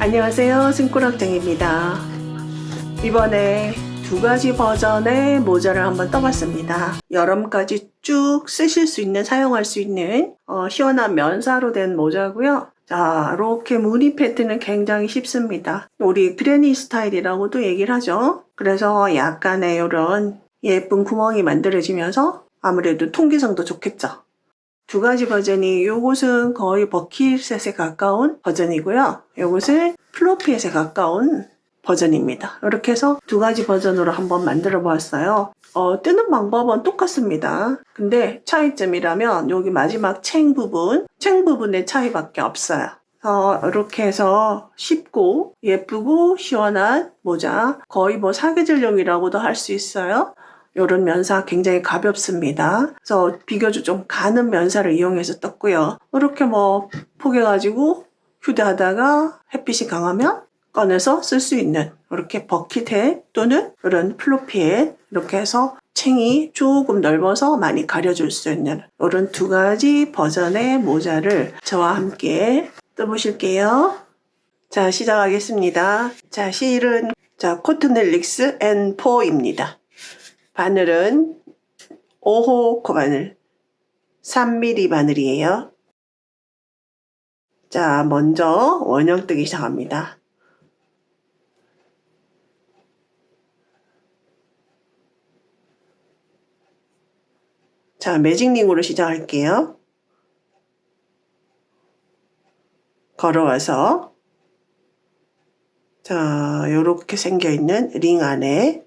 안녕하세요, 승꾸락쟁입니다. 이번에 두 가지 버전의 모자를 한번 떠봤습니다. 여름까지 쭉 쓰실 수 있는, 사용할 수 있는 시원한 면사로 된 모자고요. 자, 이렇게 무늬 패턴은 굉장히 쉽습니다. 우리 그레니 스타일이라고도 얘기를 하죠. 그래서 약간의 이런 예쁜 구멍이 만들어지면서 아무래도 통기성도 좋겠죠. 두 가지 버전이, 요것은 거의 버킷셋에 가까운 버전이고요. 요것은 플로피햇에 가까운 버전입니다. 이렇게 해서 두 가지 버전으로 한번 만들어 보았어요. 뜨는 방법은 똑같습니다. 근데 차이점이라면 여기 마지막 챙 부분의 차이밖에 없어요. 이렇게 해서 쉽고 예쁘고 시원한 모자, 거의 뭐 사계절용이라고도 할 수 있어요. 이런 면사 굉장히 가볍습니다. 그래서 비교적 좀 가는 면사를 이용해서 떴고요. 이렇게 뭐 포개가지고 휴대하다가 햇빛이 강하면 꺼내서 쓸 수 있는 이렇게 버킷햇 또는 이런 플로피햇, 이렇게 해서 챙이 조금 넓어서 많이 가려줄 수 있는 이런 두 가지 버전의 모자를 저와 함께 떠보실게요. 자, 시작하겠습니다. 자, 실은 코트넬릭스 N4입니다. 바늘은 5호 코바늘 3mm 바늘이에요. 자, 먼저 원형 뜨기 시작합니다. 자, 매직링으로 시작할게요. 걸어와서 자, 요렇게 생겨있는 링 안에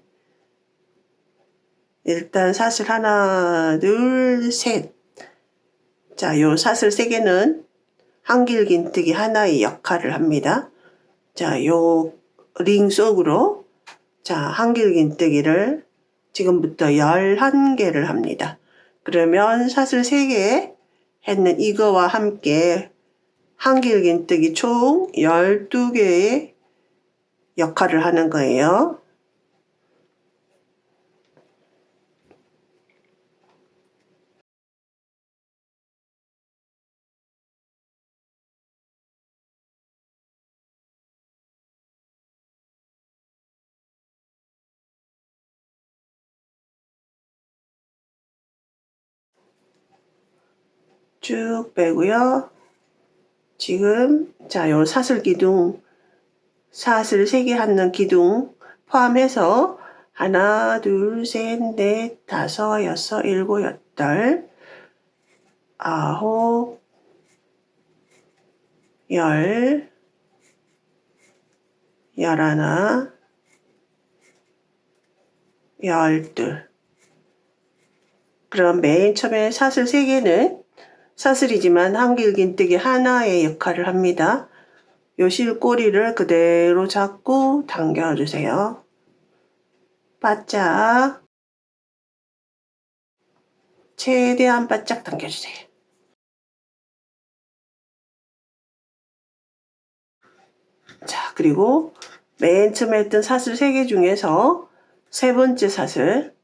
일단 사슬 하나, 둘, 셋. 자, 요 사슬 3개는 한길긴뜨기 하나의 역할을 합니다. 자, 요 링 속으로 자, 한길긴뜨기를 지금부터 11개를 합니다. 그러면 사슬 3개 했는 이거와 함께 한길긴뜨기 총 12개의 역할을 하는 거예요. 쭉 빼고요. 지금 요 사슬 기둥, 사슬 3개 하는 기둥 포함해서 하나, 둘, 셋, 넷, 다섯, 여섯, 일곱, 여덟, 아홉, 열, 열하나, 열둘. 그럼 맨 처음에 사슬 3개는 사슬이지만 한길긴뜨기 하나의 역할을 합니다. 요 실꼬리를 그대로 잡고 당겨주세요. 바짝, 최대한 바짝 당겨주세요. 자, 그리고 맨 처음에 했던 사슬 3개 중에서 세 번째 사슬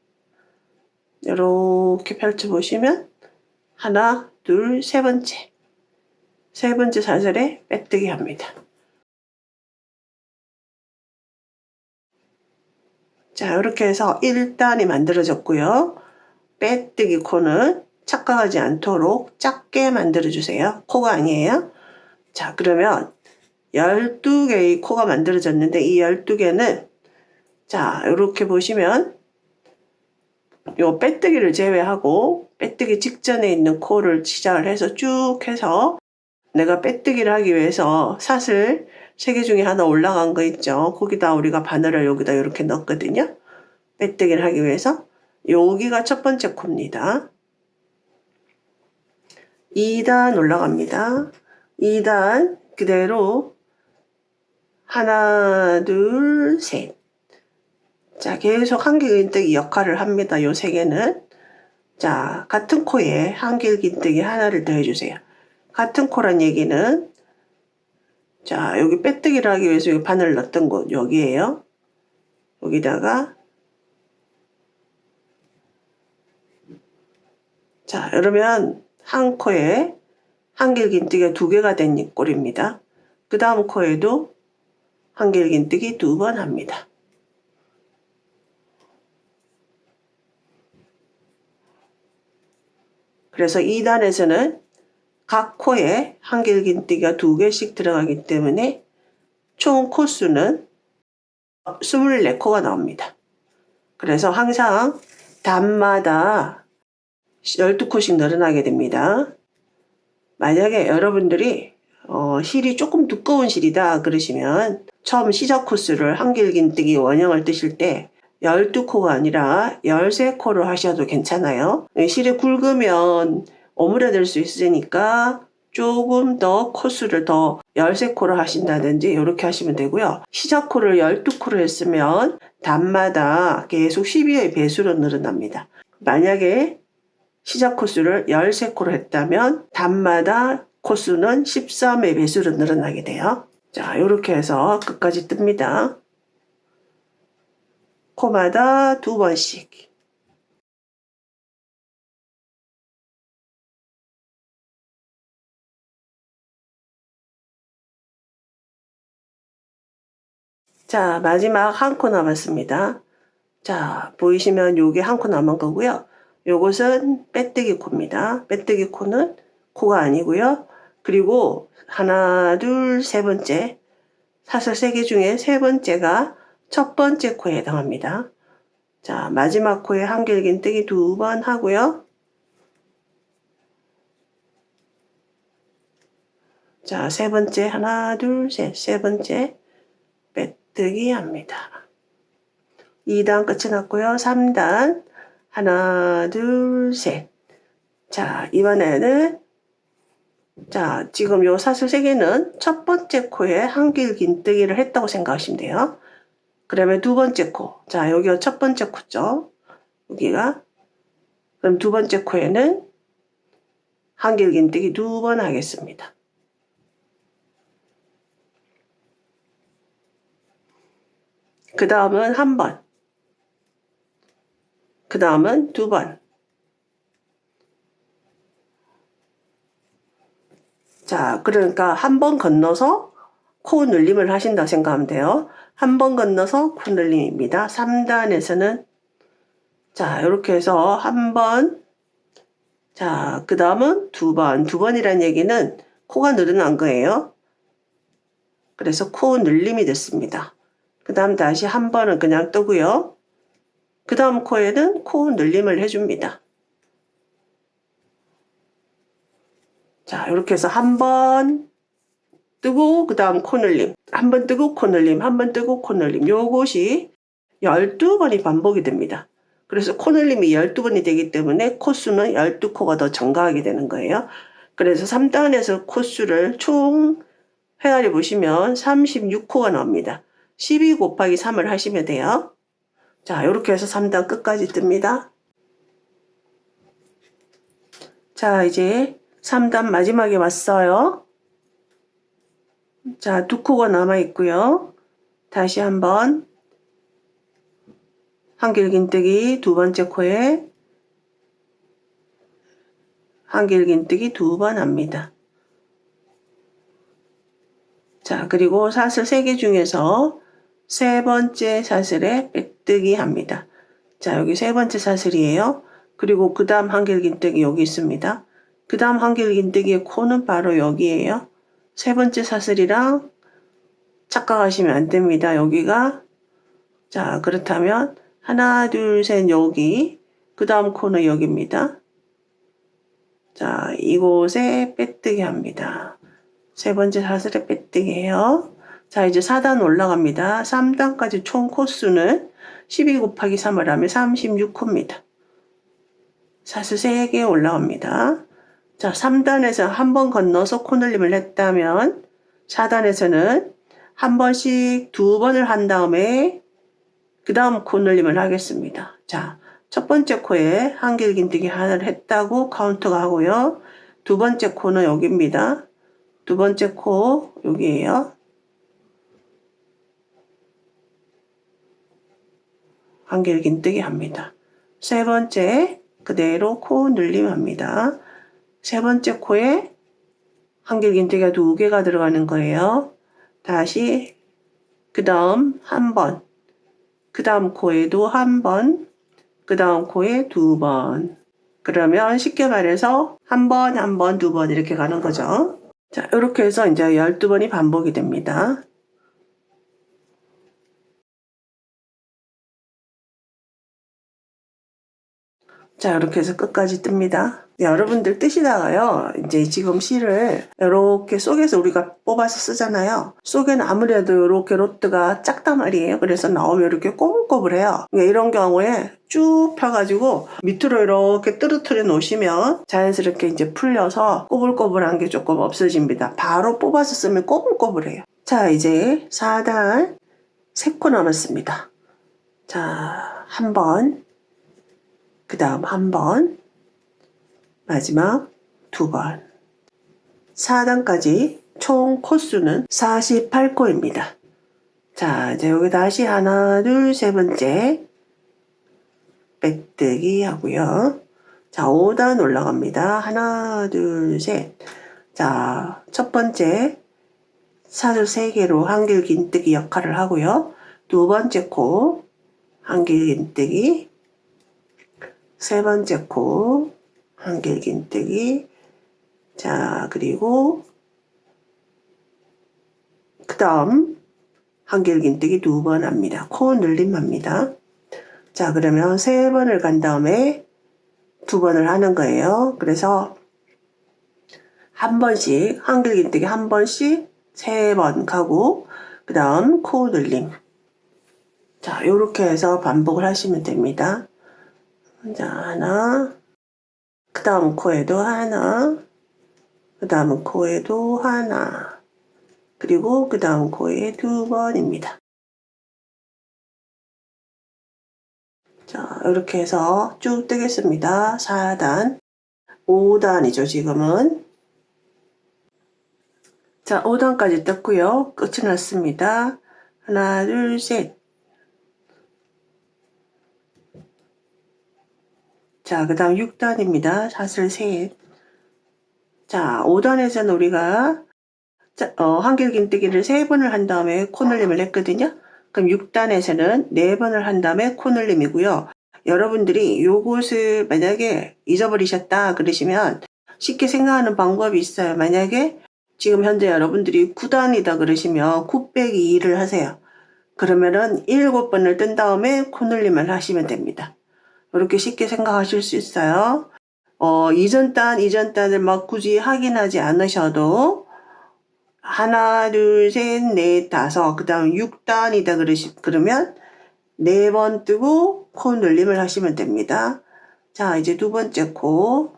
이렇게 펼쳐보시면 하나, 둘, 세 번째 사슬에 빼뜨기 합니다. 자, 이렇게 해서 1단이 만들어졌고요. 빼뜨기 코는 착각하지 않도록 작게 만들어주세요. 코가 아니에요. 자, 그러면 12개의 코가 만들어졌는데 이 12개는 자, 이렇게 보시면 요 빼뜨기를 제외하고 빼뜨기 직전에 있는 코를 시작을 해서 쭉 해서 내가 빼뜨기를 하기 위해서 사슬 3개 중에 하나 올라간 거 있죠. 거기다 우리가 바늘을 여기다 이렇게 넣었거든요. 빼뜨기를 하기 위해서 여기가 첫 번째 코입니다. 2단 올라갑니다. 2단 그대로 하나, 둘, 셋. 자, 계속 한길긴뜨기 역할을 합니다. 요 3개는. 자, 같은 코에 한길긴뜨기 하나를 더 해주세요. 같은 코란 얘기는 자, 여기 빼뜨기를 하기 위해서 여기 바늘 넣었던 곳 여기에요. 여기다가 자, 그러면 한 코에 한길긴뜨기가 2개가 된 꼴입니다. 그 다음 코에도 한길긴뜨기 2번 합니다. 그래서 2단에서는 각 코에 한길긴뜨기가 2개씩 들어가기 때문에 총 코수는 24코가 나옵니다. 그래서 항상 단마다 12코씩 늘어나게 됩니다. 만약에 여러분들이 실이 조금 두꺼운 실이다 그러시면 처음 시작 코수를 한길긴뜨기 원형을 뜨실 때 12코가 아니라 13코로 하셔도 괜찮아요. 실이 굵으면 오므려들 수 있으니까 조금 더 코수를 더 13코로 하신다든지 이렇게 하시면 되고요. 시작 코를 12코로 했으면 단마다 계속 12의 배수로 늘어납니다. 만약에 시작 코수를 13코로 했다면 단마다 코수는 13의 배수로 늘어나게 돼요. 자, 이렇게 해서 끝까지 뜹니다. 코마다 2번씩. 자, 마지막 한 코 남았습니다. 자, 보이시면 요게 한 코 남은 거고요. 요것은 빼뜨기 코입니다. 빼뜨기 코는 코가 아니고요. 그리고 하나, 둘, 세 번째. 사슬 3개 중에 세 번째가 첫 번째 코에 해당합니다. 자, 마지막 코에 한길긴뜨기 2번 하고요. 자, 세 번째 하나, 둘, 셋. 세 번째 빼뜨기 합니다. 2단 끝이 났고요. 3단 하나, 둘, 셋. 자, 이번에는 자, 지금 요 사슬 3개는 첫 번째 코에 한길긴뜨기를 했다고 생각하시면 돼요. 그러면 두 번째 코. 자, 여기가 첫 번째 코죠. 여기가. 그럼 두 번째 코에는 한길긴뜨기 2번 하겠습니다. 그 다음은 1번. 그 다음은 2번. 자, 그러니까 한 번 건너서 코 늘림을 하신다 생각하면 돼요. 한 번 건너서 코 늘림입니다. 3단에서는 자, 이렇게 해서 한 번, 자, 그 다음은 2번. 2번이란 얘기는 코가 늘어난 거예요. 그래서 코 늘림이 됐습니다. 그 다음 다시 한 번은 그냥 뜨고요. 그 다음 코에는 코 늘림을 해줍니다. 자, 이렇게 해서 한 번 뜨고 그 다음 코 늘림, 한 번 뜨고 코 늘림, 한 번 뜨고 코 늘림. 요것이 12번이 반복이 됩니다. 그래서 코 늘림이 12번이 되기 때문에 코수는 12코가 더 증가하게 되는 거예요. 그래서 3단에서 코수를 총 헤아려 보시면 36코가 나옵니다. 12 곱하기 3을 하시면 돼요. 자, 이렇게 해서 3단 끝까지 뜹니다. 자, 이제 3단 마지막에 왔어요. 자, 2코가 남아있고요. 다시 한번 한길긴뜨기 두 번째 코에 한길긴뜨기 2번 합니다. 자, 그리고 사슬 3개 중에서 세 번째 사슬에 빼뜨기 합니다. 자, 여기 세 번째 사슬이에요. 그리고 그 다음 한길긴뜨기 여기 있습니다. 그 다음 한길긴뜨기의 코는 바로 여기에요. 세 번째 사슬이랑 착각하시면 안 됩니다. 여기가 자, 그렇다면 하나, 둘, 셋 여기 그 다음 코는 여기입니다. 자, 이곳에 빼뜨기 합니다. 세 번째 사슬에 빼뜨기 해요. 자, 이제 4단 올라갑니다. 3단까지 총 코수는 12 곱하기 3을 하면 36코입니다. 사슬 3개 올라갑니다. 자, 3단에서 한 번 건너서 코 늘림을 했다면 4단에서는 한 번씩 2번을 한 다음에 그 다음 코 늘림을 하겠습니다. 자, 첫 번째 코에 한길긴뜨기 하나를 했다고 카운트가 하고요. 두 번째 코는 여기입니다. 두 번째 코 여기에요. 한길긴뜨기 합니다. 세 번째 그대로 코 늘림합니다. 세 번째 코에 한길긴뜨기가 2개가 들어가는 거예요. 다시 그 다음 한 번, 그 다음 코에도 한 번, 그 다음 코에 두 번. 그러면 쉽게 말해서 한 번, 한 번, 두 번 이렇게 가는 거죠. 자, 이렇게 해서 이제 12번이 반복이 됩니다. 자, 이렇게 해서 끝까지 뜹니다. 여러분들 뜨시다가요, 이제 지금 실을 이렇게 속에서 우리가 뽑아서 쓰잖아요. 속에는 아무래도 이렇게 로트가 작단 말이에요. 그래서 나오면 이렇게 꼬불꼬불해요. 그러니까 이런 경우에 쭉 펴가지고 밑으로 이렇게 떨어뜨려 놓으시면 자연스럽게 이제 풀려서 꼬불꼬불한 게 조금 없어집니다. 바로 뽑아서 쓰면 꼬불꼬불해요. 자, 이제 4단 3코 남았습니다. 자, 한 번, 그 다음 한 번, 마지막 두 번. 4단까지 총 코수는 48코입니다. 자, 이제 여기 다시 하나, 둘, 세 번째 빼뜨기 하고요. 자, 5단 올라갑니다. 하나, 둘, 셋. 자, 첫 번째 사슬 3개로 한길 긴뜨기 역할을 하고요. 두 번째 코 한길 긴뜨기, 세 번째 코 한길 긴뜨기. 자, 그리고 그 다음 한길 긴뜨기 2번 합니다. 코 늘림 합니다. 자, 그러면 3번을 간 다음에 2번을 하는 거예요. 그래서 한 번씩 한길 긴뜨기 한 번씩 3번 가고 그 다음 코 늘림. 자, 요렇게 해서 반복을 하시면 됩니다. 자, 하나, 그 다음 코에도 하나, 그 다음 코에도 하나, 그리고 그 다음 코에 2번입니다. 자, 이렇게 해서 쭉 뜨겠습니다. 4단, 5단이죠, 지금은. 자, 5단까지 떴고요. 끝이 났습니다. 하나, 둘, 셋. 자, 그 다음 6단입니다. 사슬 셋. 자, 5단에서는 우리가 한길 긴뜨기를 3번을 한 다음에 코늘림을 했거든요. 그럼 6단에서는 4번을 한 다음에 코늘림이고요. 여러분들이 요것을 만약에 잊어버리셨다 그러시면 쉽게 생각하는 방법이 있어요. 만약에 지금 현재 여러분들이 9단이다 그러시면 9 빼기 2를 하세요. 그러면은 7번을 뜬 다음에 코늘림을 하시면 됩니다. 이렇게 쉽게 생각하실 수 있어요. 이전 단을 막 굳이 확인하지 않으셔도 하나, 둘, 셋, 넷, 다섯, 그 다음 6단이다 그러면 4번 뜨고 코 늘림을 하시면 됩니다. 자, 이제 두 번째 코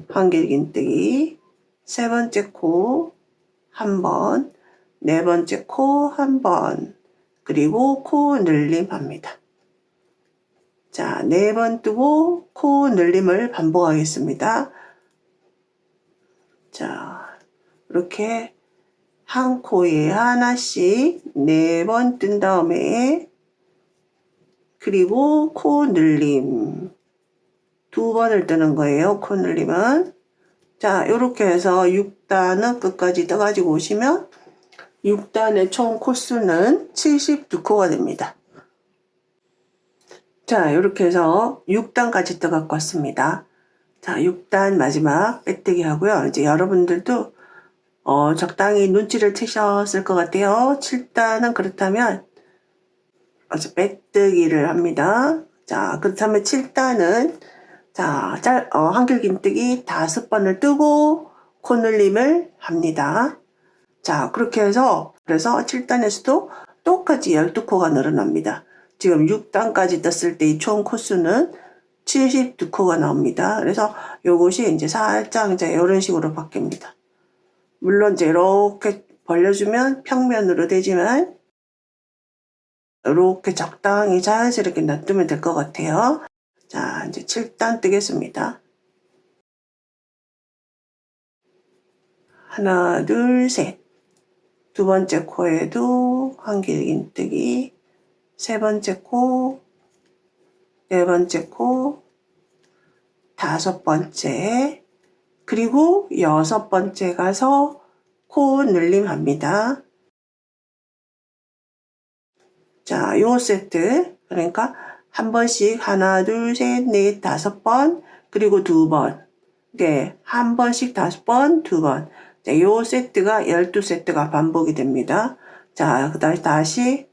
한길 긴뜨기, 세 번째 코 한 번, 네 번째 코 한 번, 그리고 코 늘림 합니다. 자, 4번 뜨고 코 늘림을 반복하겠습니다. 자, 이렇게 한 코에 하나씩 4번 뜬 다음에 그리고 코 늘림 2번을 뜨는 거예요. 코 늘림은. 자, 이렇게 해서 6단은 끝까지 떠가지고 오시면 6단의 총 코수는 72코가 됩니다. 자, 이렇게 해서 6단까지 떠갖고 왔습니다. 자, 6단 마지막 빼뜨기 하고요. 이제 여러분들도 적당히 눈치를 채셨을 것 같아요. 7단은 그렇다면 빼뜨기를 합니다. 자, 그렇다면 7단은 자, 한길 긴뜨기 5번을 뜨고 코늘림을 합니다. 자, 그렇게 해서 그래서 7단에서도 똑같이 12코가 늘어납니다. 지금 6단까지 떴을 때 이 총 코수는 72코가 나옵니다. 그래서 요것이 이제 살짝 이제 이런 식으로 바뀝니다. 물론 이제 이렇게 벌려주면 평면으로 되지만 이렇게 적당히 자연스럽게 놔두면 될 것 같아요. 자, 이제 7단 뜨겠습니다. 하나, 둘, 셋. 두 번째 코에도 한길 긴뜨기, 세 번째 코, 네 번째 코, 다섯 번째, 그리고 여섯 번째 가서 코 늘림 합니다. 자, 요 세트. 그러니까 한 번씩 하나, 둘, 셋, 넷, 다섯 번, 그리고 두 번. 네, 한 번씩 다섯 번, 두 번. 자, 요 세트가 12세트가 반복이 됩니다. 자, 그 다시.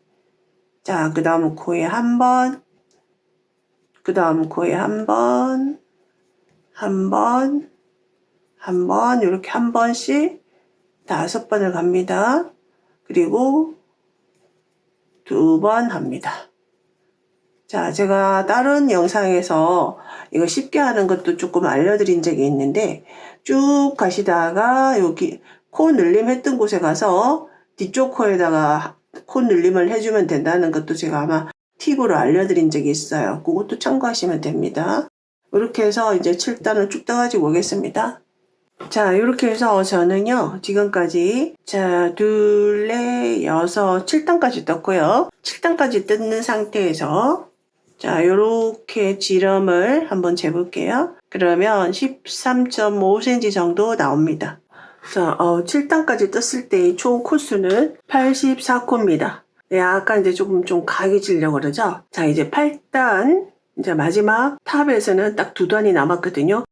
자, 그 다음 코에 한 번, 그 다음 코에 한 번, 한 번, 한 번, 이렇게 한 번씩 다섯 번을 갑니다. 그리고 두 번 합니다. 자, 제가 다른 영상에서 이거 쉽게 하는 것도 조금 알려드린 적이 있는데, 쭉 가시다가 여기 코 늘림 했던 곳에 가서 뒤쪽 코에다가 코 늘림을 해주면 된다는 것도 제가 아마 팁으로 알려드린 적이 있어요. 그것도 참고하시면 됩니다. 이렇게 해서 이제 7단을 쭉 떠가지고 오겠습니다. 자, 이렇게 해서 저는요, 지금까지, 자, 둘, 넷, 여섯, 7단까지 떴고요. 7단까지 뜯는 상태에서, 자, 요렇게 지름을 한번 재볼게요. 그러면 13.5cm 정도 나옵니다. 자, 7단까지 떴을 때 총 코수는 84코입니다. 네, 아까 이제 조금 좀 강해지려고 그러죠? 자, 이제 8단, 이제 마지막 탑에서는 딱 2단이 남았거든요.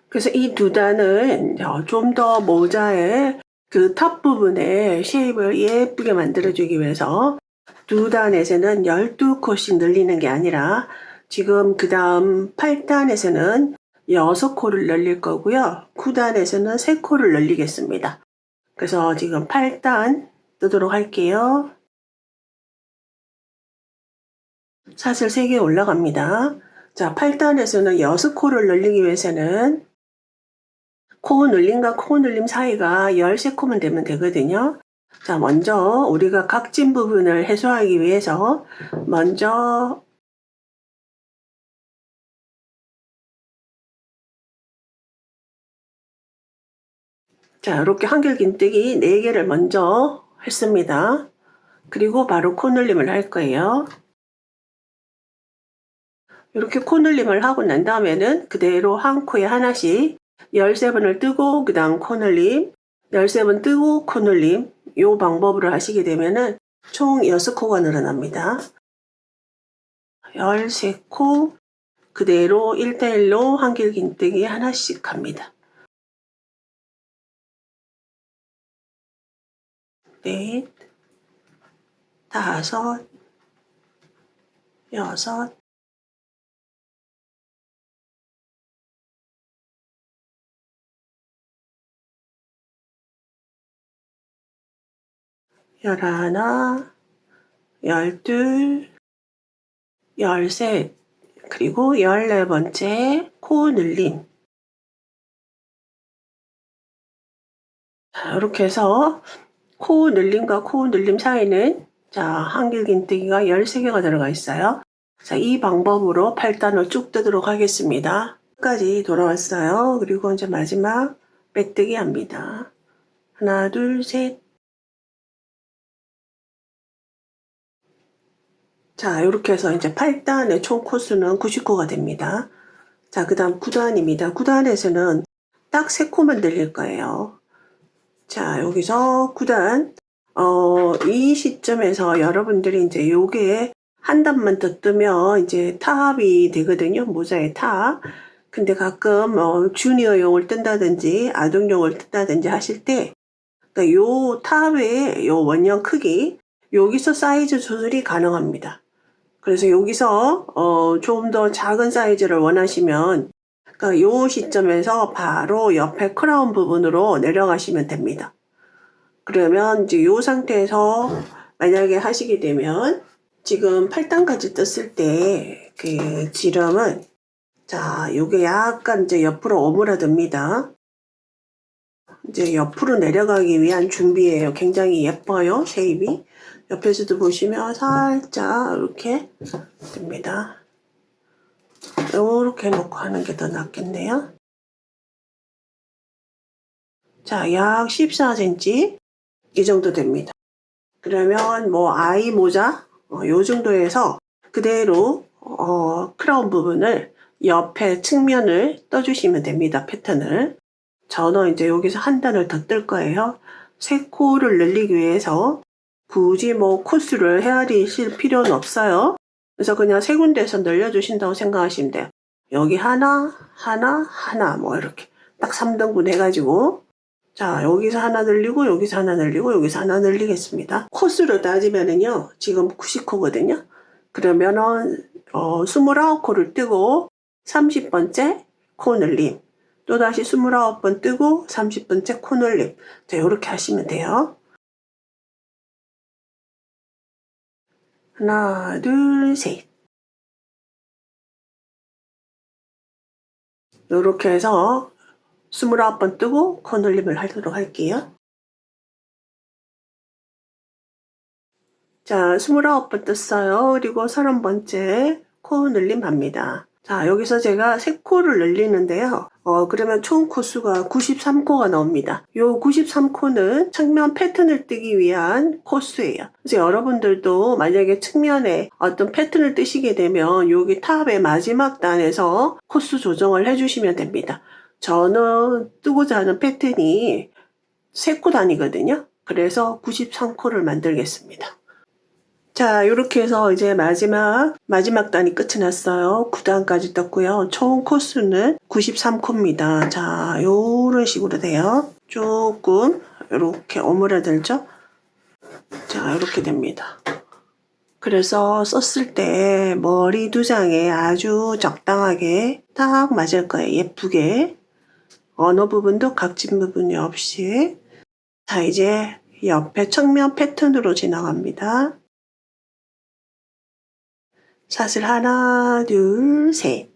그래서 이 2단은 좀 더 모자의 그 탑 부분에 쉐입을 예쁘게 만들어주기 위해서 2단에서는 12코씩 늘리는 게 아니라 지금 그 다음 8단에서는 6코를 늘릴 거고요. 9단에서는 3코를 늘리겠습니다. 그래서 지금 8단 뜨도록 할게요. 사슬 3개 올라갑니다. 자, 8단에서는 6코를 늘리기 위해서는 코 늘림과 코 늘림 사이가 13코면 되면 되거든요. 자, 먼저 우리가 각진 부분을 해소하기 위해서 먼저 자, 이렇게 한길긴뜨기 4개를 먼저 했습니다. 그리고 바로 코 늘림을 할 거예요. 이렇게 코 늘림을 하고 난 다음에는 그대로 한 코에 하나씩 13번을 뜨고 그 다음 코 늘림, 13번 뜨고 코 늘림, 이 방법으로 하시게 되면은 총 6코가 늘어납니다. 13코 그대로 1대1로 한길긴뜨기 하나씩 합니다. 넷, 다섯, 여섯, 열하나, 열둘, 열셋, 그리고 14번째 코 늘림. 자, 이렇게 해서 코 늘림과 코 늘림 사이는 자, 한길긴뜨기가 13개가 들어가 있어요. 자, 이 방법으로 8단을 쭉 뜨도록 하겠습니다. 끝까지 돌아왔어요. 그리고 이제 마지막 빼뜨기 합니다. 하나, 둘, 셋. 자, 이렇게 해서 이제 8단의 총 코수는 90코가 됩니다. 자, 그 다음 9단입니다. 9단에서는 딱 3코만 늘릴 거예요. 자, 여기서 9단. 이 시점에서 여러분들이 이제 요게 한 단만 더 뜨면 이제 탑이 되거든요. 모자의 탑. 근데 가끔 주니어용을 뜬다든지 아동용을 뜬다든지 하실 때 그러니까 요 탑의 요 원형 크기 여기서 사이즈 조절이 가능합니다. 그래서 여기서 좀 더 작은 사이즈를 원하시면 그러니까 요 시점에서 바로 옆에 크라운 부분으로 내려가시면 됩니다. 그러면 이제 요 상태에서 만약에 하시게 되면 지금 8단까지 떴을 때 그 지름은 자, 요게 약간 이제 옆으로 오므라듭니다. 이제 옆으로 내려가기 위한 준비예요. 굉장히 예뻐요, 쉐입이. 옆에서도 보시면 살짝 이렇게 됩니다. 이렇게 놓고 하는 게 더 낫겠네요. 자, 약 14cm 이 정도 됩니다. 그러면 뭐 아이 모자 요 정도에서 그대로 크라운 부분을 옆에 측면을 떠주시면 됩니다. 패턴을. 저는 이제 여기서 한 단을 더 뜰 거예요. 3코를 늘리기 위해서 굳이 뭐 코스를 헤아리실 필요는 없어요. 그래서 그냥 세 군데에서 늘려주신다고 생각하시면 돼요. 여기 하나, 하나, 하나 뭐 이렇게 딱 3등분 해가지고 자 여기서 하나 늘리고 여기서 하나 늘리고 여기서 하나 늘리겠습니다. 코스로 따지면은요 지금 90코거든요. 그러면은 29코를 뜨고 30번째 코 늘림 또다시 29번 뜨고 30번째 코 늘림 자 이렇게 하시면 돼요. 하나 둘 셋 이렇게 해서 29번 뜨고 코 늘림을 하도록 할게요. 자 29번 떴어요. 그리고 30번째 코 늘림 합니다. 자 여기서 제가 3코를 늘리는데요. 그러면 총 코수가 93코가 나옵니다. 요 93코는 측면 패턴을 뜨기 위한 코수예요. 그래서 여러분들도 만약에 측면에 어떤 패턴을 뜨시게 되면 여기 탑의 마지막 단에서 코수 조정을 해주시면 됩니다. 저는 뜨고자 하는 패턴이 3코 단이거든요. 그래서 93코를 만들겠습니다. 자 이렇게 해서 이제 마지막 단이 끝이 났어요. 9단까지 떴고요. 총 코수는 93코입니다. 자 요런 식으로 돼요. 조금 이렇게 오므라들죠. 자 이렇게 됩니다. 그래서 썼을 때 머리 두 장에 아주 적당하게 딱 맞을 거예요. 예쁘게 어느 부분도 각진 부분이 없이. 자 이제 옆에 측면 패턴으로 지나갑니다. 사슬 하나, 둘, 셋.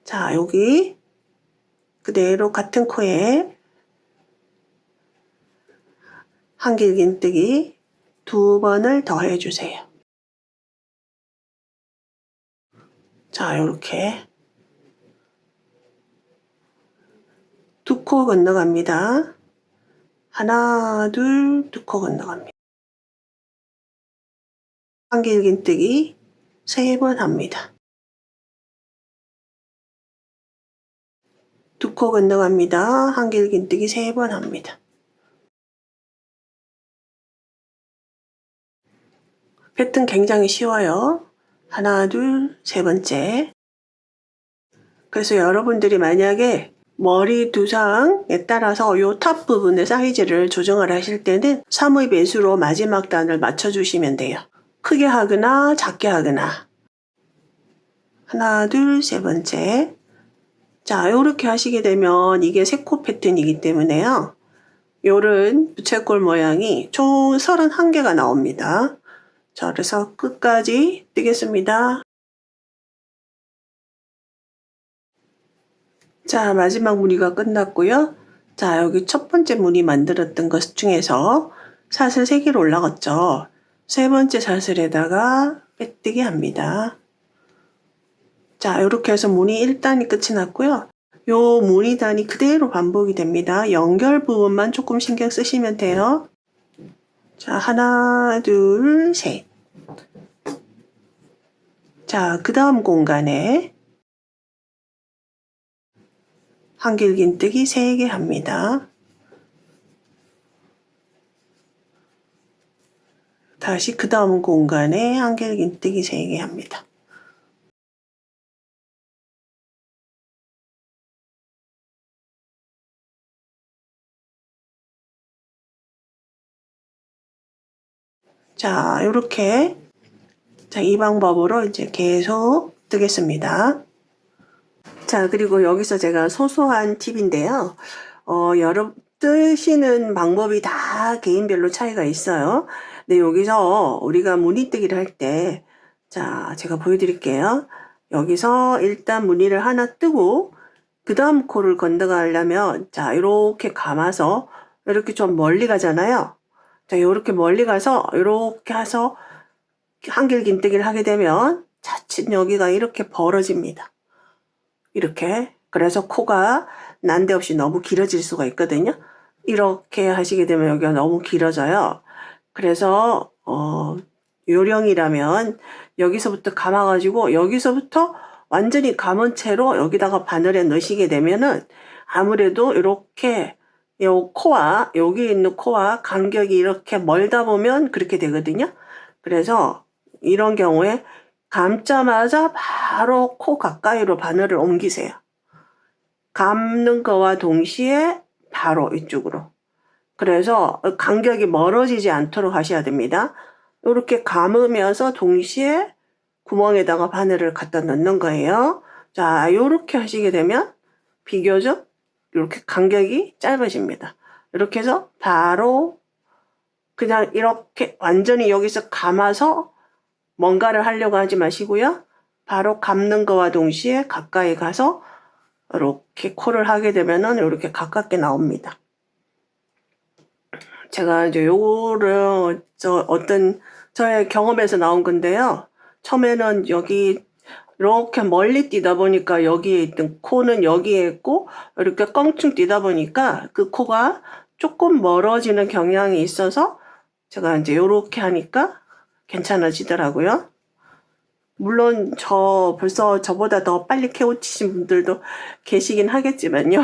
자, 여기 그대로 같은 코에 한길긴뜨기 2번을 더 해주세요. 자, 이렇게 2코 건너갑니다. 하나, 둘, 2코 건너갑니다. 한길긴뜨기 3번 합니다. 2코 건너갑니다. 한길긴뜨기 3번 합니다. 패턴 굉장히 쉬워요. 하나, 둘, 3번째. 그래서 여러분들이 만약에 머리 두상에 따라서 요 탑 부분의 사이즈를 조정을 하실 때는 3의 배수로 마지막 단을 맞춰주시면 돼요. 크게 하거나 작게 하거나. 하나, 둘, 3번째. 자, 요렇게 하시게 되면 이게 3코 패턴이기 때문에요. 요런 부채꼴 모양이 총 31개가 나옵니다. 자, 그래서 끝까지 뜨겠습니다. 자, 마지막 무늬가 끝났고요. 자, 여기 첫 번째 무늬 만들었던 것 중에서 사슬 3개로 올라갔죠. 세 번째 사슬에다가 빼뜨기 합니다. 자, 이렇게 해서 무늬 1단이 끝이 났고요. 요 무늬 단이 그대로 반복이 됩니다. 연결 부분만 조금 신경 쓰시면 돼요. 자, 하나, 둘, 셋. 자, 그 다음 공간에 한길긴뜨기 3개 합니다. 다시 그 다음 공간에 한길긴뜨기 3개 합니다. 자, 요렇게 자, 이 방법으로 이제 계속 뜨겠습니다. 자, 그리고 여기서 제가 소소한 팁인데요. 여러분 뜨시는 방법이 다 개인별로 차이가 있어요. 근데 여기서 우리가 무늬뜨기를 할 때, 자, 제가 보여드릴게요. 여기서 일단 무늬를 하나 뜨고, 그 다음 코를 건너가려면, 자, 이렇게 감아서, 이렇게 좀 멀리 가잖아요. 자, 이렇게 멀리 가서, 이렇게 해서, 한길긴뜨기를 하게 되면, 자칫 여기가 이렇게 벌어집니다. 이렇게. 그래서 코가 난데없이 너무 길어질 수가 있거든요. 이렇게 하시게 되면 여기가 너무 길어져요. 그래서 요령이라면 여기서부터 감아가지고 여기서부터 완전히 감은 채로 여기다가 바늘에 넣으시게 되면은 아무래도 이렇게 요 코와 여기 있는 코와 간격이 이렇게 멀다 보면 그렇게 되거든요. 그래서 이런 경우에 감자마자 바로 코 가까이로 바늘을 옮기세요. 감는 거와 동시에 바로 이쪽으로. 그래서 간격이 멀어지지 않도록 하셔야 됩니다. 이렇게 감으면서 동시에 구멍에다가 바늘을 갖다 넣는 거예요. 자, 이렇게 하시게 되면 비교적 이렇게 간격이 짧아집니다. 이렇게 해서 바로 그냥 이렇게 완전히 여기서 감아서 뭔가를 하려고 하지 마시고요. 바로 감는 거와 동시에 가까이 가서 이렇게 코를 하게 되면은 이렇게 가깝게 나옵니다. 제가 이제 요거를 저의 경험에서 나온 건데요. 처음에는 여기 이렇게 멀리 뛰다 보니까 여기에 있던 코는 여기에 있고 이렇게 껑충 뛰다 보니까 그 코가 조금 멀어지는 경향이 있어서 제가 이제 요렇게 하니까 괜찮아지더라고요. 물론 벌써 저보다 더 빨리 캐우치신 분들도 계시긴 하겠지만요.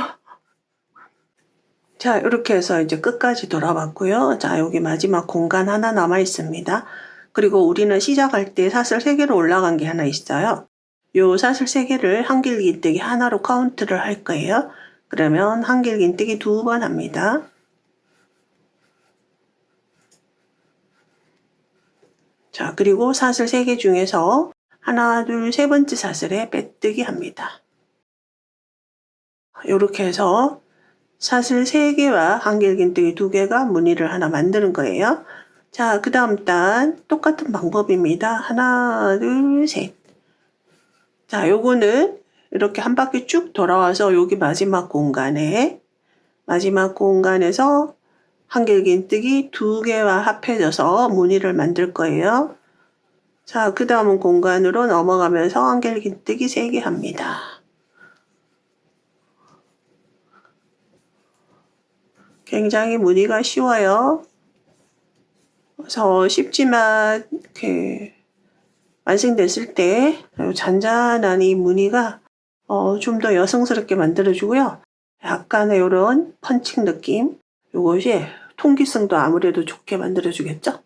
자, 이렇게 해서 이제 끝까지 돌아봤고요. 자, 여기 마지막 공간 하나 남아 있습니다. 그리고 우리는 시작할 때 사슬 3개로 올라간 게 하나 있어요. 요 사슬 3개를 한길긴뜨기 하나로 카운트를 할 거예요. 그러면 한길긴뜨기 2번 합니다. 자, 그리고 사슬 3개 중에서 하나, 둘, 세 번째 사슬에 빼뜨기 합니다. 이렇게 해서 사슬 3개와 한길긴뜨기 2개가 무늬를 하나 만드는 거예요. 자, 그 다음 단 똑같은 방법입니다. 하나, 둘, 셋. 자, 요거는 이렇게 한 바퀴 쭉 돌아와서 여기 마지막 공간에서 한길긴뜨기 2개와 합해져서 무늬를 만들 거예요. 자, 그 다음 공간으로 넘어가면서 한길긴뜨기 3개 합니다. 굉장히 무늬가 쉬워요. 그래서 쉽지만 이렇게 완성됐을 때 잔잔한 이 무늬가 좀 더 여성스럽게 만들어주고요. 약간의 이런 펀칭 느낌, 이것이 통기성도 아무래도 좋게 만들어주겠죠.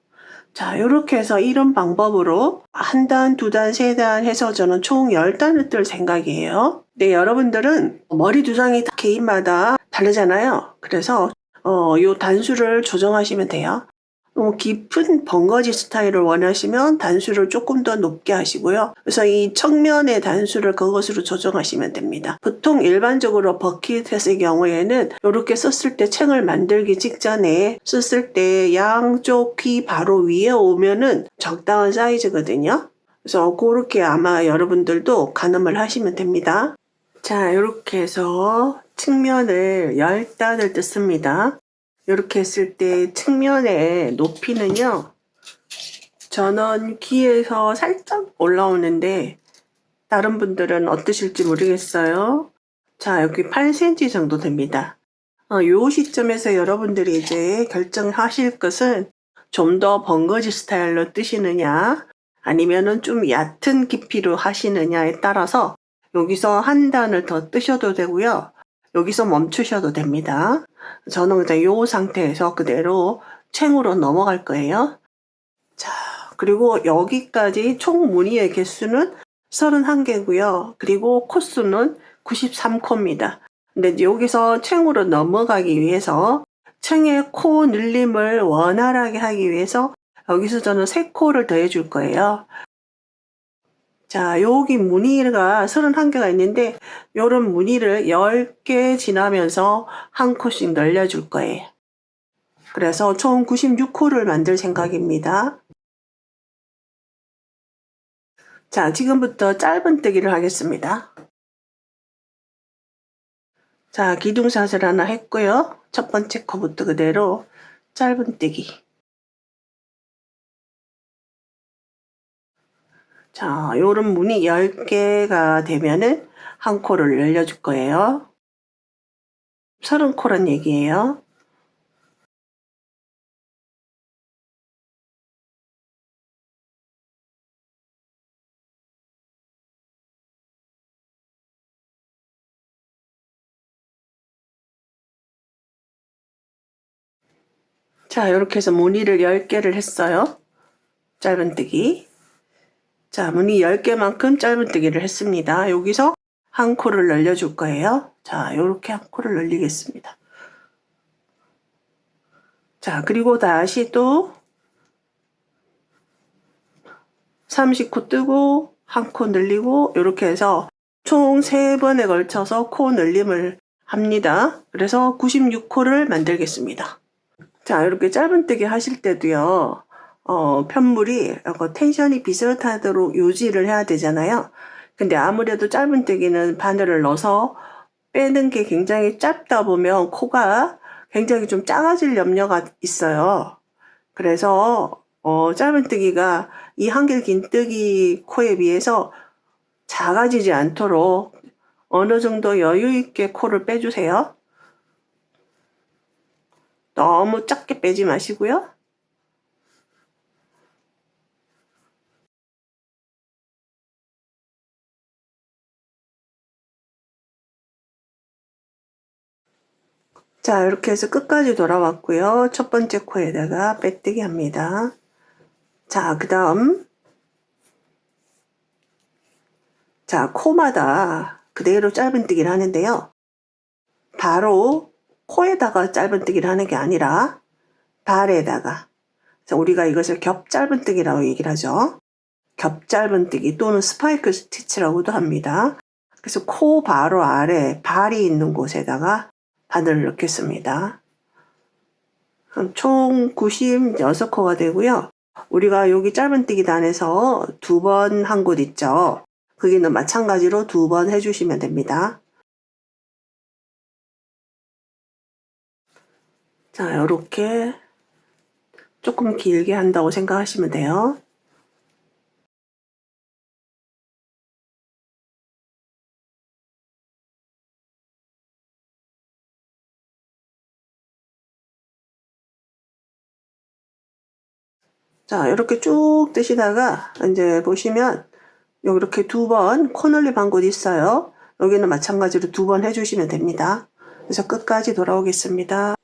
자, 이렇게 해서 이런 방법으로 한 단, 두 단, 세 단 해서 저는 총 10단을 뜰 생각이에요. 네, 여러분들은 머리 두상이 다 개인마다 다르잖아요. 그래서 요 단수를 조정하시면 돼요. 깊은 벙거지 스타일을 원하시면 단수를 조금 더 높게 하시고요. 그래서 이 측면의 단수를 그것으로 조정하시면 됩니다. 보통 일반적으로 버킷햇의 경우에는 이렇게 썼을 때 챙을 만들기 직전에 썼을 때 양쪽 귀 바로 위에 오면은 적당한 사이즈거든요. 그래서 그렇게 아마 여러분들도 가늠을 하시면 됩니다. 자, 이렇게 해서 측면을 10단을 뜯습니다. 이렇게 했을 때 측면의 높이는요. 저는 귀에서 살짝 올라오는데 다른 분들은 어떠실지 모르겠어요. 자, 여기 8cm 정도 됩니다. 요 시점에서 여러분들이 이제 결정하실 것은 좀 더 벙거지 스타일로 뜨시느냐 아니면은 좀 얕은 깊이로 하시느냐에 따라서 여기서 한 단을 더 뜨셔도 되고요. 여기서 멈추셔도 됩니다. 저는 그냥 이 상태에서 그대로 챙으로 넘어갈 거예요. 자, 그리고 여기까지 총 무늬의 개수는 31개고요. 그리고 코수는 93코입니다. 근데 여기서 챙으로 넘어가기 위해서 챙의 코 늘림을 원활하게 하기 위해서 여기서 저는 3코를 더해 줄 거예요. 자, 여기 무늬가 31개가 있는데 이런 무늬를 10개 지나면서 한 코씩 늘려줄 거예요. 그래서 총 96코를 만들 생각입니다. 자, 지금부터 짧은뜨기를 하겠습니다. 자, 기둥샷을 하나 했고요. 첫 번째 코부터 그대로 짧은뜨기. 자, 요런 무늬 10개가 되면은 한 코를 늘려줄 거예요. 30코란 얘기예요. 자, 이렇게 해서 무늬를 10개를 했어요. 짧은뜨기. 자, 무늬 10개만큼 짧은뜨기를 했습니다. 여기서 한 코를 늘려줄 거예요. 자, 이렇게 한 코를 늘리겠습니다. 자, 그리고 다시 또 30코 뜨고 한 코 늘리고 이렇게 해서 총 3번에 걸쳐서 코 늘림을 합니다. 그래서 96코를 만들겠습니다. 자, 이렇게 짧은뜨기 하실 때도요. 편물이 텐션이 비슷하도록 유지를 해야 되잖아요. 근데 아무래도 짧은뜨기는 바늘을 넣어서 빼는 게 굉장히 짧다 보면 코가 굉장히 좀 작아질 염려가 있어요. 그래서 짧은뜨기가 이 한길 긴뜨기 코에 비해서 작아지지 않도록 어느 정도 여유 있게 코를 빼주세요. 너무 작게 빼지 마시고요. 자, 이렇게 해서 끝까지 돌아왔고요. 첫 번째 코에다가 빼뜨기 합니다. 자, 그 다음 자, 코마다 그대로 짧은뜨기를 하는데요. 바로 코에다가 짧은뜨기를 하는 게 아니라 발에다가, 자, 우리가 이것을 겹 짧은뜨기라고 얘기를 하죠. 겹 짧은뜨기 또는 스파이크 스티치라고도 합니다. 그래서 코 바로 아래 발이 있는 곳에다가 바늘을 넣겠습니다. 총 96코가 되고요. 우리가 여기 짧은뜨기 단에서 2번 한 곳 있죠. 거기는 마찬가지로 2번 해주시면 됩니다. 자, 이렇게 조금 길게 한다고 생각하시면 돼요. 자, 이렇게 쭉 뜨시다가 이제 보시면 여기 이렇게 2번 코너립 한 곳 있어요. 여기는 마찬가지로 2번 해주시면 됩니다. 그래서 끝까지 돌아오겠습니다.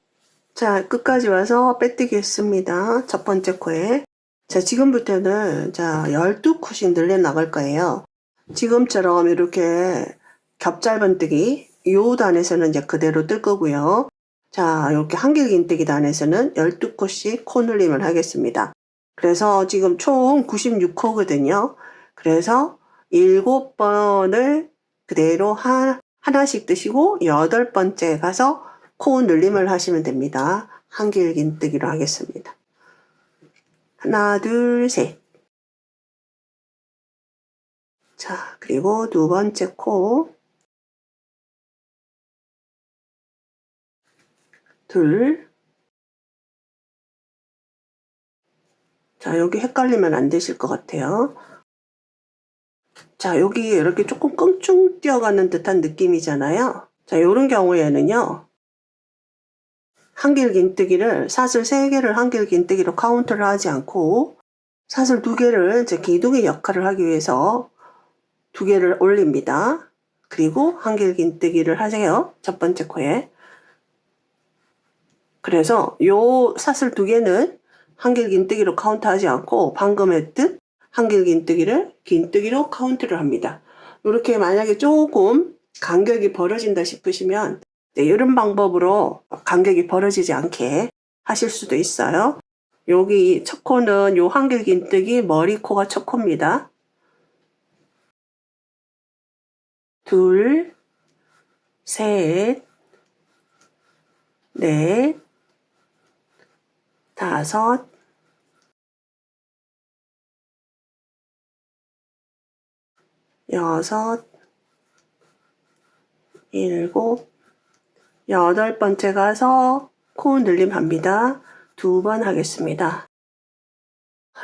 자, 끝까지 와서 빼뜨기 했습니다. 첫 번째 코에. 자, 지금부터는 자, 12코씩 늘려 나갈 거예요. 지금처럼 이렇게 겹 짧은뜨기 요 단에서는 이제 그대로 뜰 거고요. 자, 이렇게 한길 긴뜨기 단에서는 12코씩 코 늘림을 하겠습니다. 그래서 지금 총 96코거든요. 그래서 7번을 그대로 하나씩 뜨시고 8번째 가서 코 늘림을 하시면 됩니다. 한길 긴뜨기로 하겠습니다. 하나, 둘, 셋. 자, 그리고 2번째 코. 둘. 자, 여기 헷갈리면 안 되실 것 같아요. 자, 여기 이렇게 조금 껑충 뛰어가는 듯한 느낌이잖아요. 자, 이런 경우에는요. 한길 긴뜨기를 사슬 3개를 한길 긴뜨기로 카운트를 하지 않고 사슬 2개를 이제 기둥의 역할을 하기 위해서 2개를 올립니다. 그리고 한길 긴뜨기를 하세요. 첫 번째 코에. 그래서 요 사슬 2개는 한길 긴뜨기로 카운트하지 않고 방금 했듯 한길 긴뜨기를 긴뜨기로 카운트를 합니다. 이렇게 만약에 조금 간격이 벌어진다 싶으시면 이런 방법으로 간격이 벌어지지 않게 하실 수도 있어요. 여기 첫 코는 요 한길 긴뜨기 머리 코가 첫 코입니다. 둘, 셋, 넷, 다섯, 여섯, 일곱, 8번째 가서 코 늘림 합니다. 2번 하겠습니다.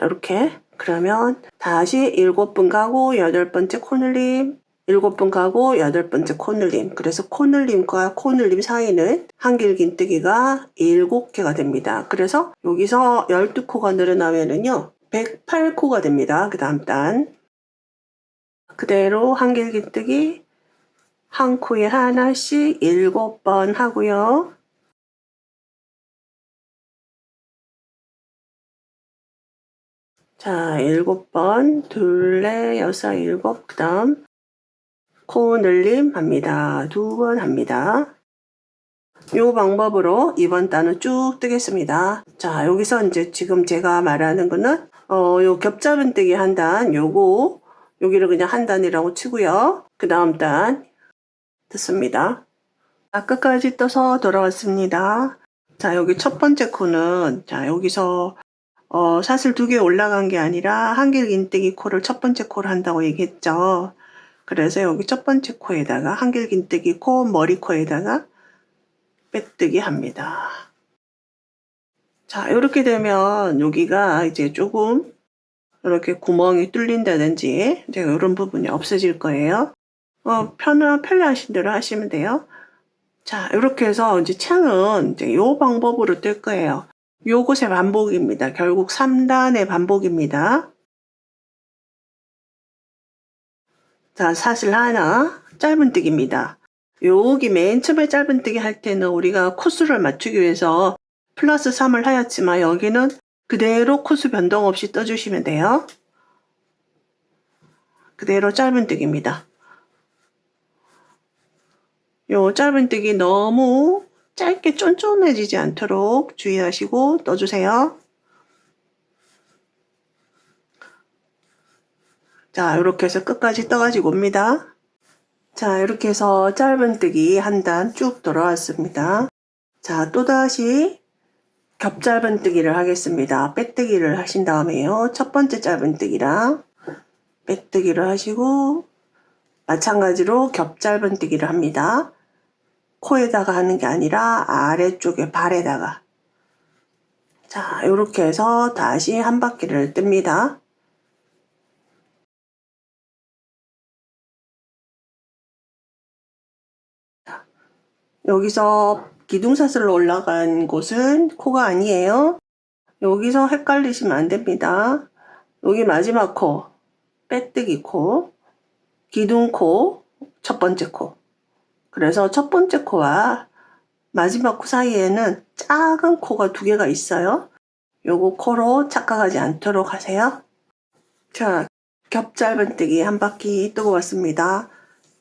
이렇게 그러면 다시 7번 가고 8번째 코 늘림, 7번 가고 8번째 코 늘림. 그래서 코 늘림과 코 늘림 사이는 한길 긴뜨기가 7개가 됩니다. 그래서 여기서 12코가 늘어나면은요 108코가 됩니다. 그 다음 단 그대로 한길 긴뜨기 한 코에 하나씩 7번 하고요. 자, 7번, 둘, 넷, 여섯, 일곱. 그 다음, 코 늘림 합니다. 2번 합니다. 이 방법으로 이번 단은 쭉 뜨겠습니다. 자, 여기서 이제 지금 제가 말하는 거는, 요 겹잡은뜨기 한 단, 여기를 그냥 한 단이라고 치고요. 그 다음 단, 듣습니다. 자, 끝까지 떠서 돌아왔습니다. 자, 여기 첫 번째 코는, 자, 여기서, 사슬 2개 올라간 게 아니라 한길 긴뜨기 코를 첫 번째 코를 한다고 얘기했죠. 그래서 여기 첫 번째 코에다가 한길 긴뜨기 코, 머리 코에다가 빼뜨기 합니다. 자, 이렇게 되면 여기가 이제 조금 이렇게 구멍이 뚫린다든지 이제 이런 부분이 없어질 거예요. 편리하신 대로 하시면 돼요. 자, 이렇게 해서 이제 창은 이제 요 방법으로 뜰 거예요. 요것의 반복입니다. 결국 3단의 반복입니다. 자, 사슬 하나, 짧은뜨기입니다. 여기 맨 처음에 짧은뜨기 할 때는 우리가 코수를 맞추기 위해서 플러스 3을 하였지만 여기는 그대로 코수 변동 없이 떠주시면 돼요. 그대로 짧은뜨기입니다. 요 짧은뜨기 너무 짧게 쫀쫀해지지 않도록 주의하시고 떠주세요. 자, 이렇게 해서 끝까지 떠가지고 옵니다. 자, 이렇게 해서 짧은뜨기 한 단 쭉 돌아왔습니다. 자, 또다시 겹짧은뜨기를 하겠습니다. 빼뜨기를 하신 다음에요. 첫 번째 짧은뜨기랑 빼뜨기를 하시고 마찬가지로 겹짧은뜨기를 합니다. 코에다가 하는 게 아니라 아래쪽에 발에다가. 자, 이렇게 해서 다시 한 바퀴를 뜹니다. 자, 여기서 기둥사슬로 올라간 곳은 코가 아니에요. 여기서 헷갈리시면 안 됩니다. 여기 마지막 코, 빼뜨기 코, 기둥코, 첫 번째 코. 그래서 첫 번째 코와 마지막 코 사이에는 작은 코가 2개가 있어요. 요거 코로 착각하지 않도록 하세요. 자, 겹짧은뜨기 한 바퀴 뜨고 왔습니다.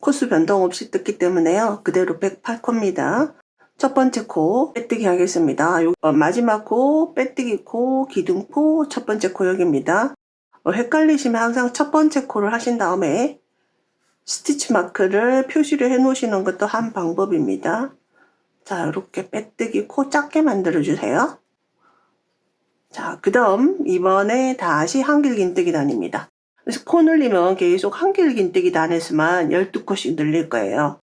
코수 변동 없이 뜯기 때문에요. 그대로 108코입니다. 첫 번째 코 빼뜨기 하겠습니다. 마지막 코, 빼뜨기 코, 기둥코, 첫 번째 코 여기입니다. 헷갈리시면 항상 첫 번째 코를 하신 다음에 스티치 마크를 표시를 해 놓으시는 것도 한 방법입니다. 자, 이렇게 빼뜨기 코 작게 만들어 주세요. 자, 그 다음 이번에 다시 한길 긴뜨기 단입니다. 그래서 코 늘리면 계속 한길 긴뜨기 단에서만 12코씩 늘릴 거예요.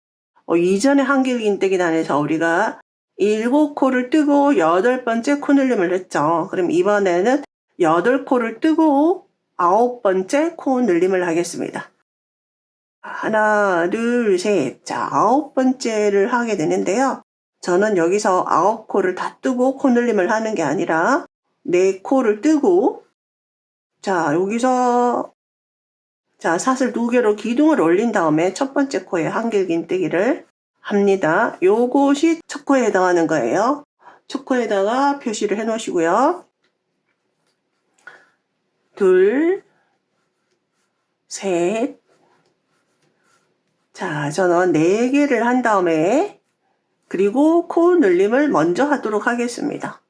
이전에 한길 긴뜨기 단에서 우리가 7코를 뜨고 8번째 코 늘림을 했죠. 그럼 이번에는 8코를 뜨고 9번째 코 늘림을 하겠습니다. 하나, 둘, 셋. 자, 9번째를 하게 되는데요. 저는 여기서 9코를 다 뜨고 코 늘림을 하는 게 아니라 4코를 뜨고, 자, 여기서, 자, 사슬 2개로 기둥을 올린 다음에 첫 번째 코에 한길 긴뜨기를 합니다. 요것이 첫 코에 해당하는 거예요. 첫 코에다가 표시를 해 놓으시고요. 둘, 셋. 자, 저는 4개를 한 다음에 그리고 코 늘림을 먼저 하도록 하겠습니다.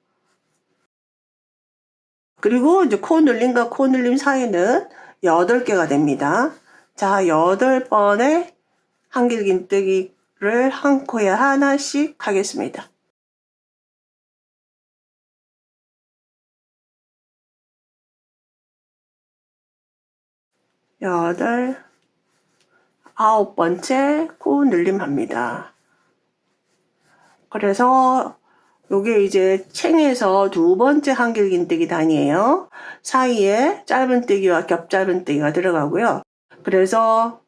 그리고 이제 코 늘림과 코 늘림 사이는 8개가 됩니다. 자, 8번의 한길 긴뜨기를 한 코에 하나씩 하겠습니다. 8, 9번째 코 늘림합니다. 그래서 요게 이제 챙에서 2번째 한길 긴뜨기 단이에요. 사이에 짧은뜨기와 겹짧은뜨기가 들어가고요. 그래서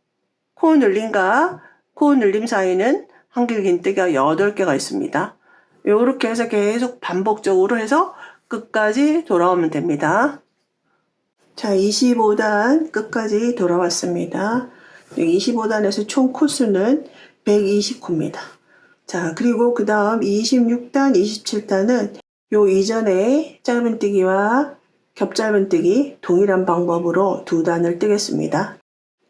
코 늘림과 코 늘림 사이는 한길 긴뜨기가 8개가 있습니다. 요렇게 해서 계속 반복적으로 해서 끝까지 돌아오면 됩니다. 자, 25단 끝까지 돌아왔습니다. 25단에서 총 코수는 120코입니다. 자, 그리고 그 다음 26단, 27단은 요 이전에 짧은뜨기와 겹짧은뜨기가 들어가고요. 그래서 코 늘림과 코 늘림 사이는 한길 긴뜨기가 8개가 있습니다. 요렇게 해서 계속 반복적으로 해서 끝까지 돌아오면 됩니다. 자, 25단 끝까지 돌아왔습니다. 25단에서 총 코수는 120코입니다. 자, 그리고 그 다음 26단, 28단은 요 이전에 짧은뜨기와 겹짧은뜨기 동일한 방법으로 두 단을 뜨겠습니다.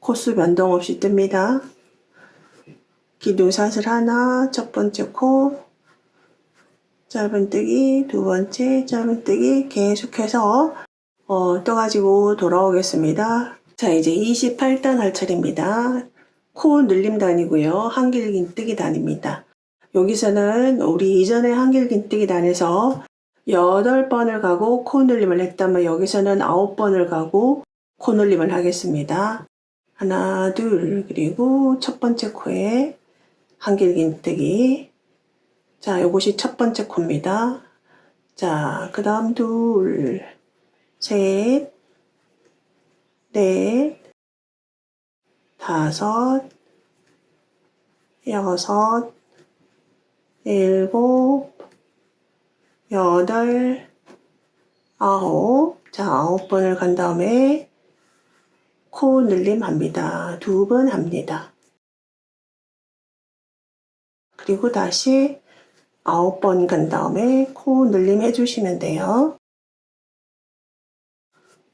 코수 변동 없이 뜹니다. 기둥사슬 하나, 첫 번째 코, 짧은뜨기, 두 번째 짧은뜨기 계속해서 떠가지고 돌아오겠습니다. 자, 이제 28단 할 차례입니다. 코 늘림 단이고요. 한길긴뜨기 단입니다. 여기서는 우리 이전에 한길긴뜨기 단에서 8번을 가고 코 늘림을 했다면 여기서는 9번을 가고 코 늘림을 하겠습니다. 하나, 둘, 그리고 첫 번째 코에 한길긴뜨기. 자, 요것이 첫 번째 코입니다. 자, 그 다음 둘, 셋, 넷, 다섯, 여섯, 일곱, 여덟, 아홉. 자, 9번을 간 다음에 코 늘림 합니다. 2번 합니다. 그리고 다시 9번 간 다음에 코 늘림 해주시면 돼요.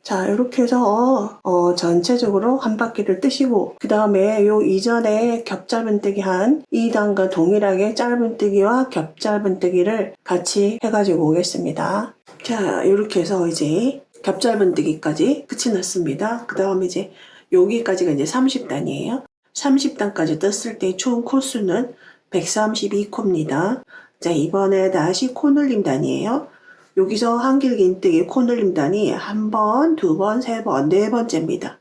자, 이렇게 해서 전체적으로 한 바퀴를 뜨시고 그 다음에 요 이전에 겹짧은뜨기 한 2단과 동일하게 짧은뜨기와 겹짧은뜨기를 같이 해가지고 오겠습니다. 자, 이렇게 해서 이제 겹짧은뜨기까지 끝이 났습니다. 그 다음에 이제 여기까지가 이제 30단이에요. 30단까지 떴을 때 총 코수는 132코입니다. 자, 이번에 다시 코 늘림 단이에요. 여기서 한길긴뜨기 코 늘림 단이 한 번, 두 번, 세 번, 네 번째입니다.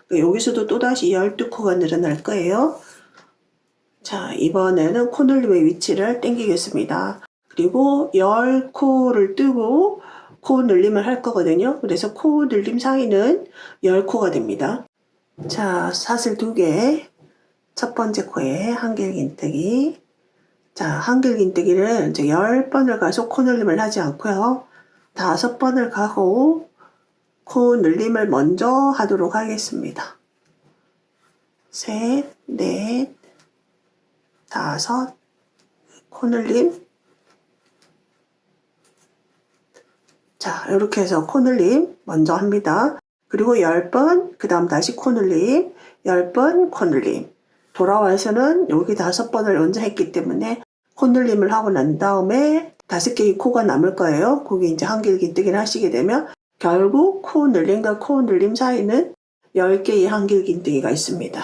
여기서도 또다시 12코가 늘어날 거예요. 자, 이번에는 코 늘림의 위치를 당기겠습니다. 그리고 10코를 뜨고 코 늘림을 할 거거든요. 그래서 코 늘림 사이는 10코가 됩니다. 자, 사슬 2개. 첫 번째 코에 한길긴뜨기. 자, 한길긴뜨기를 이제 10번을 가서 코 늘림을 하지 않고요. 5번을 가고 코 늘림을 먼저 하도록 하겠습니다. 셋, 넷, 다섯, 코 늘림. 자, 이렇게 해서 코 늘림 먼저 합니다. 그리고 10번, 그 다음 다시 코 늘림, 10번 코 늘림. 돌아와서는 여기 5번을 먼저 했기 때문에 코 늘림을 하고 난 다음에 5개의 코가 남을 거예요. 거기 이제 한길긴뜨기를 하시게 되면 결국 코 늘림과 코 늘림 사이는 10개의 한길긴뜨기가 있습니다.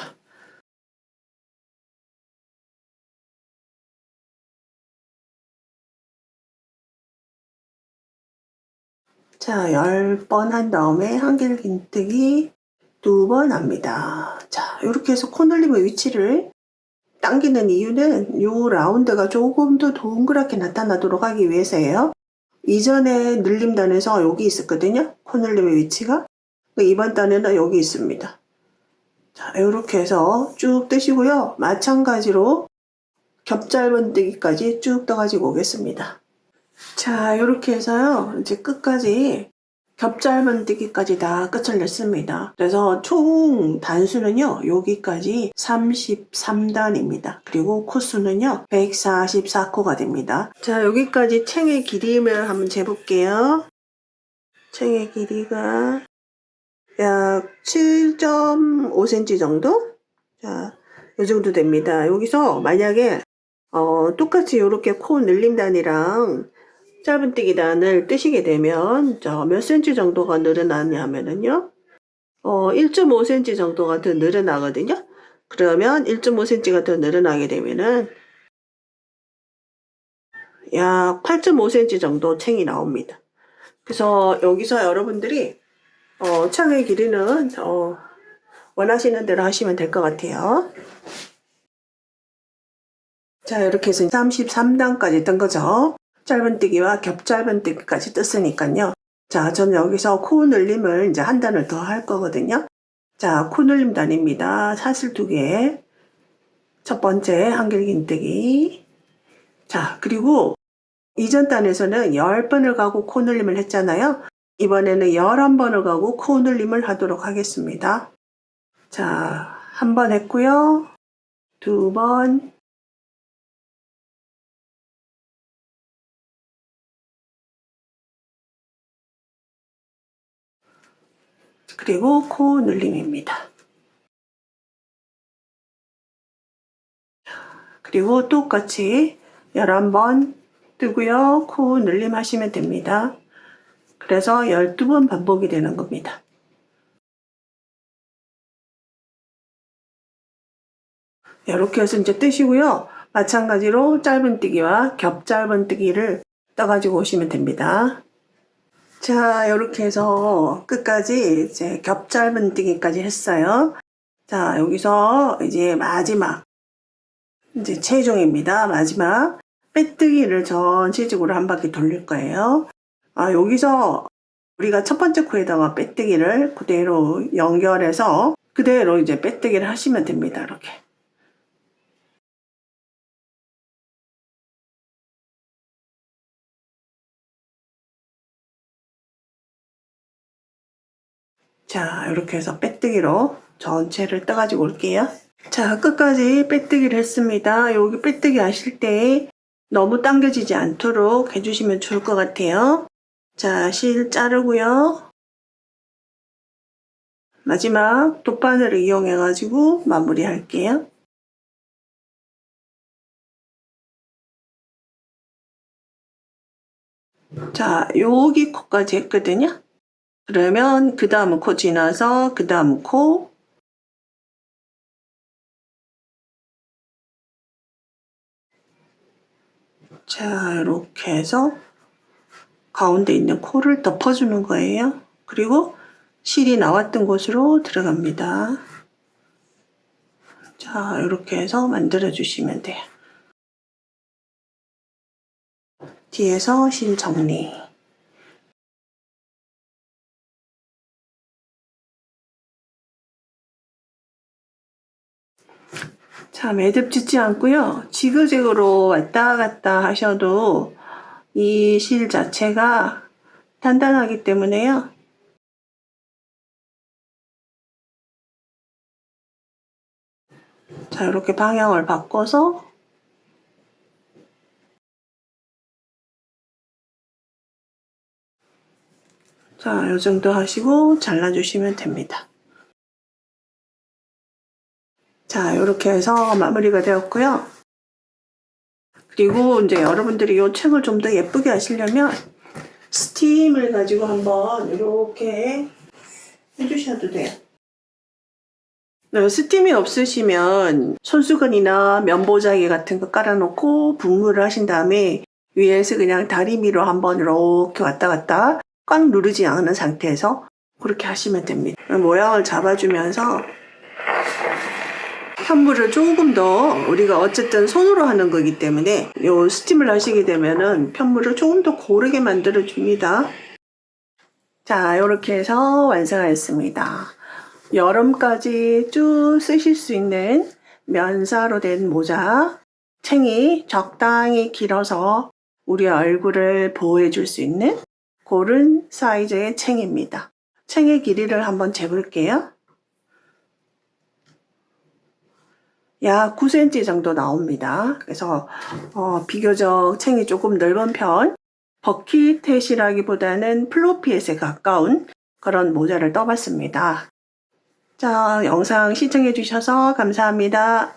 자, 10번 한 다음에 한길긴뜨기 2번 합니다. 자, 이렇게 해서 코 늘림의 위치를 당기는 이유는 이 라운드가 조금 더 동그랗게 나타나도록 하기 위해서예요. 이전에 늘림단에서 여기 있었거든요. 코 늘림의 위치가. 이번 단에는 여기 있습니다. 자, 이렇게 해서 쭉 뜨시고요. 마찬가지로 겹짧은뜨기까지 쭉 떠가지고 오겠습니다. 자, 이렇게 해서요. 이제 끝까지 겹짧은뜨기까지 다 끝을 냈습니다. 그래서 총 단수는요. 여기까지 33단입니다. 그리고 코수는요. 144코가 됩니다. 자, 여기까지 챙의 길이를 한번 재볼게요. 챙의 길이가 약 7.5cm 정도? 자, 이 정도 됩니다. 여기서 만약에 똑같이 이렇게 코 늘림단이랑 짧은뜨기 단을 뜨시게 되면 몇 cm 정도가 늘어나냐 하면은요 1.5cm 정도가 더 늘어나거든요. 그러면 1.5cm가 더 늘어나게 되면은 약 8.5cm 정도 챙이 나옵니다. 그래서 여기서 여러분들이 챙의 길이는 원하시는 대로 하시면 될 것 같아요. 자, 이렇게 해서 33단까지 뜬 거죠. 짧은뜨기와 겹짧은뜨기까지 떴으니까요. 자, 저는 여기서 코 늘림을 이제 한 단을 더 할 거거든요. 자, 코 늘림 단입니다. 사슬 2개. 첫 번째 한길긴뜨기. 자, 그리고 이전 단에서는 10번을 가고 코 늘림을 했잖아요. 이번에는 11번을 가고 코 늘림을 하도록 하겠습니다. 자, 한 번 했고요. 2번, 그리고 코 늘림입니다. 그리고 똑같이 11번 뜨고요. 코 늘림 하시면 됩니다. 그래서 12번 반복이 되는 겁니다. 이렇게 해서 이제 뜨시고요. 마찬가지로 짧은뜨기와 겹짧은뜨기를 떠가지고 오시면 됩니다. 자, 이렇게 해서 끝까지 이제 겹짧은뜨기까지 했어요. 자, 여기서 이제 마지막 이제 최종입니다. 마지막 빼뜨기를 전체적으로 한 바퀴 돌릴 거예요. 여기서 우리가 첫 번째 코에다가 빼뜨기를 그대로 연결해서 그대로 이제 빼뜨기를 하시면 됩니다. 이렇게. 자, 이렇게 해서 빼뜨기로 전체를 떠가지고 올게요. 자, 끝까지 빼뜨기를 했습니다. 여기 빼뜨기 하실 때 너무 당겨지지 않도록 해주시면 좋을 것 같아요. 자, 실 자르고요. 마지막 돗바늘을 이용해 가지고 마무리 할게요. 자, 여기 코까지 했거든요. 그러면 그 다음 코 지나서 그 다음 코, 자, 이렇게 해서 가운데 있는 코를 덮어주는 거예요. 그리고 실이 나왔던 곳으로 들어갑니다. 자, 이렇게 해서 만들어 주시면 돼요. 뒤에서 실 정리. 자, 매듭 짓지 않고요. 지그재그로 왔다 갔다 하셔도 이 실 자체가 단단하기 때문에요. 자, 이렇게 방향을 바꿔서 자, 이 정도 하시고 잘라주시면 됩니다. 자, 이렇게 해서 마무리가 되었고요. 그리고 이제 여러분들이 이 책을 좀 더 예쁘게 하시려면 스팀을 가지고 한번 이렇게 해주셔도 돼요. 스팀이 없으시면 손수건이나 면보자기 같은 거 깔아놓고 분무를 하신 다음에 위에서 그냥 다리미로 한번 이렇게 왔다 갔다 꽉 누르지 않은 상태에서 그렇게 하시면 됩니다. 모양을 잡아주면서 현물을 조금 더 우리가 어쨌든 손으로 하는 거기 때문에 요 스팀을 하시게 되면은 편물을 조금 더 고르게 만들어 줍니다. 자, 이렇게 해서 완성하였습니다. 여름까지 쭉 쓰실 수 있는 면사로 된 모자, 챙이 적당히 길어서 우리 얼굴을 보호해 줄 수 있는 그런 사이즈의 챙입니다. 챙의 길이를 한번 재볼게요. 약 9cm 정도 나옵니다. 그래서 비교적 챙이 조금 넓은 편, 버킷햇이라기보다는 플로피햇에 가까운 그런 모자를 떠봤습니다. 자, 영상 시청해 주셔서 감사합니다.